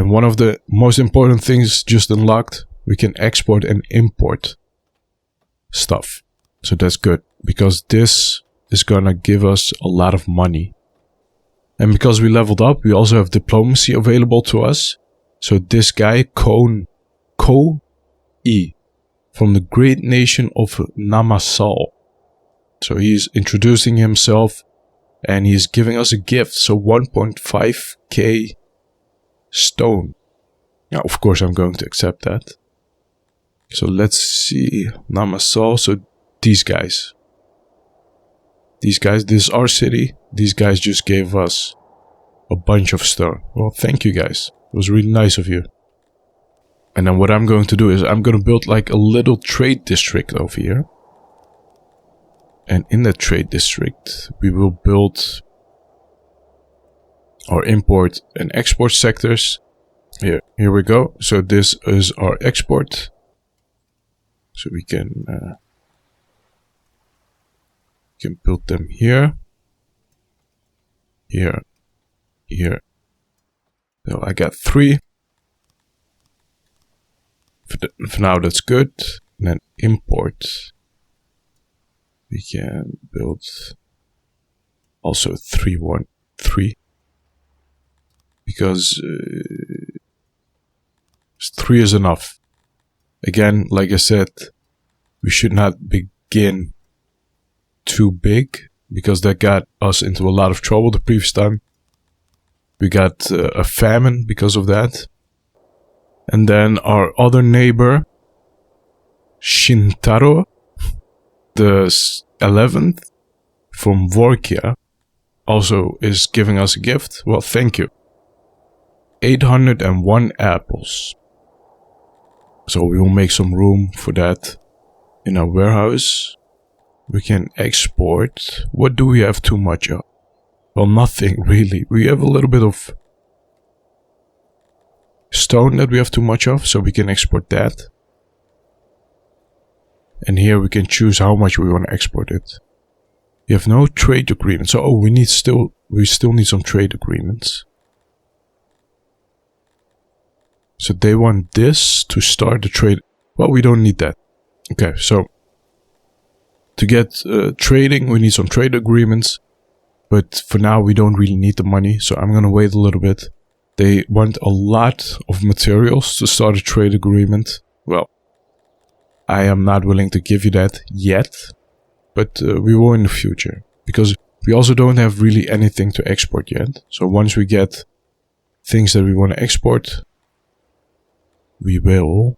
And one of the most important things just unlocked, we can export and import stuff. So that's good, because this is gonna give us a lot of money. And because we leveled up, we also have diplomacy available to us. So this guy, Ko-E, from the great nation of Namasal. So he's introducing himself and he's giving us a gift. So 1.5k stone. Now, of course, I'm going to accept that. So let's see. Namasal. So these guys. This is our city. These guys just gave us a bunch of stone. Well, thank you guys. It was really nice of you. And then what I'm going to do is I'm going to build like a little trade district over here. And in that trade district, we will build our import and export sectors. Here we go. So this is our export. So we can build them here. Here. So I got 3. For now, that's good. And then import. We can build also 3, 1, 3. Because 3 is enough. Again, like I said, we should not begin too big, because that got us into a lot of trouble the previous time. We got a famine because of that. And then our other neighbor, Shintaro, the 11th from Vorkia, also is giving us a gift. Well, thank you. 801 apples. So we will make some room for that in our warehouse. We can export. What do we have too much of? Well, nothing really. We have a little bit of stone that we have too much of, so we can export that. And here we can choose how much we want to export it. We have no trade agreements. So, we still need some trade agreements. So they want this to start the trade. Well, we don't need that. Okay, so to get trading, we need some trade agreements. But for now, we don't really need the money. So I'm going to wait a little bit. They want a lot of materials to start a trade agreement. Well, I am not willing to give you that yet. But we will in the future. Because we also don't have really anything to export yet. So once we get things that we want to export, we will.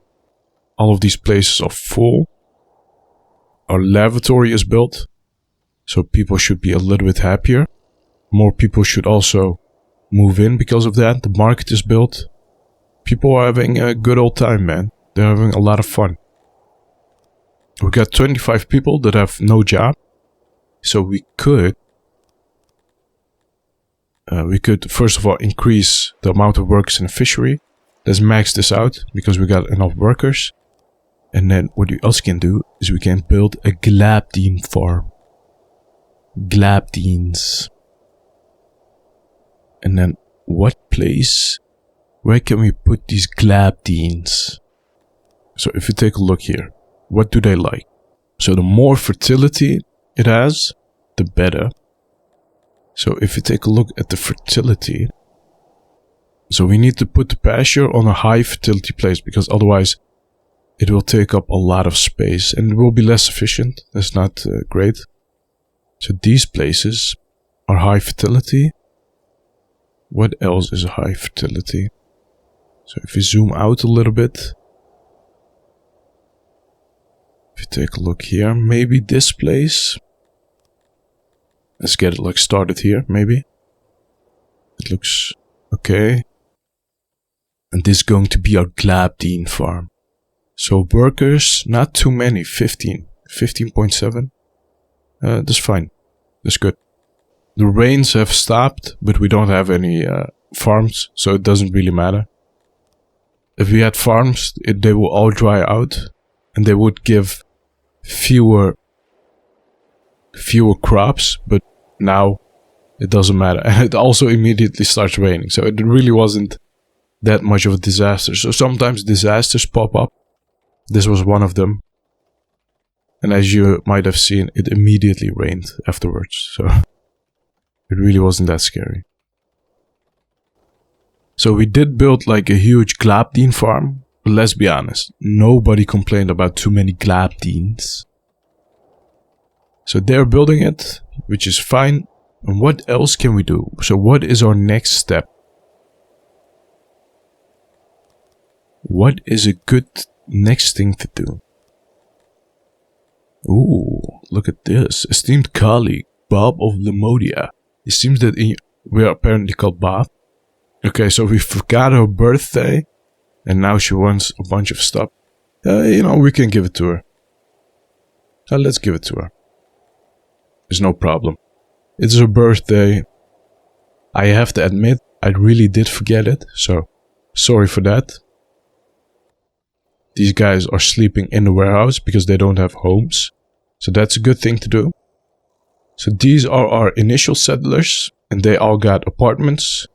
All of these places are full. Our lavatory is built. So people should be a little bit happier. More people should also move in because of that. The market is built. People are having a good old time, man. They're having a lot of fun. We got 25 people that have no job. So we could first of all increase the amount of workers in the fishery. Let's max this out because we got enough workers. And then what we also can do is we can build a glabdien farm. Glabdiens. And then what place? Where can we put these glabdiens? So if you take a look here, what do they like? So the more fertility it has, the better. So if you take a look at the fertility, so we need to put the pasture on a high fertility place because otherwise it will take up a lot of space and it will be less efficient. That's not great. So these places are high fertility. What else is high fertility? So if we zoom out a little bit, if you take a look here, maybe this place. Let's get it like started here, maybe. It looks okay. And this is going to be our glabdien farm. So workers, not too many, 15.7. That's fine. That's good. The rains have stopped, but we don't have any farms, so it doesn't really matter. If we had farms, they will all dry out, and they would give fewer crops, but now it doesn't matter. And it also immediately starts raining, so it really wasn't that much of a disaster. So sometimes disasters pop up. This was one of them. And as you might have seen, it immediately rained afterwards. So it really wasn't that scary. So we did build like a huge Glabdien farm. But let's be honest, nobody complained about too many Glabdiens. So they're building it, which is fine. And what else can we do? So what is our next step? What is a good next thing to do? Ooh, look at this. Esteemed colleague, Bob of Lemodia. It seems that we are apparently called Bob. Okay, so we forgot her birthday. And now she wants a bunch of stuff. We can give it to her. Let's give it to her. There's no problem. It's her birthday. I have to admit, I really did forget it. So, sorry for that. These guys are sleeping in the warehouse because they don't have homes. So that's a good thing to do. So these are our initial settlers. And they all got apartments.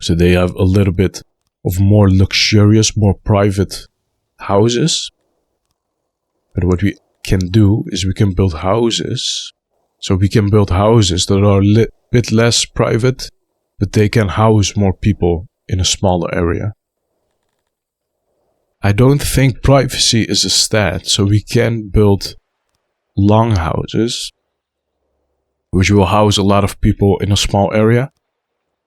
So they have a little bit of more luxurious, more private houses. But what we can do is we can build houses. So we can build houses that are a bit less private. But they can house more people in a smaller area. I don't think privacy is a stat, so we can build long houses, which will house a lot of people in a small area.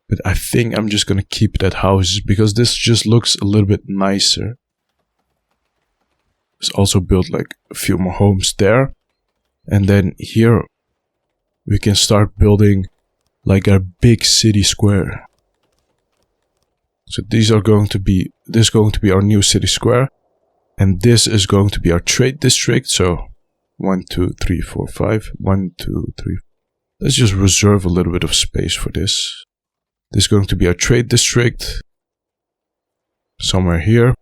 But I think I'm just gonna keep it at houses, because this just looks a little bit nicer. Let's also build like a few more homes there. And then here, we can start building like our big city square. So this is going to be our new city square. And this is going to be our trade district. So 1, 2, 3, 4, 5. 1, 2, 3. Let's just reserve a little bit of space for this. This is going to be our trade district. Somewhere here.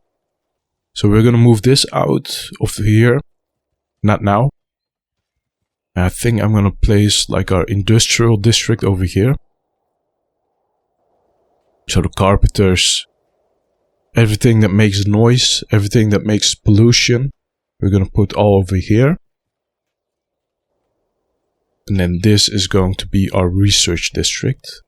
So we're going to move this out of here. Not now. I think I'm going to place like our industrial district over here. So the carpenters, everything that makes noise, everything that makes pollution, we're going to put all over here. And then this is going to be our research district.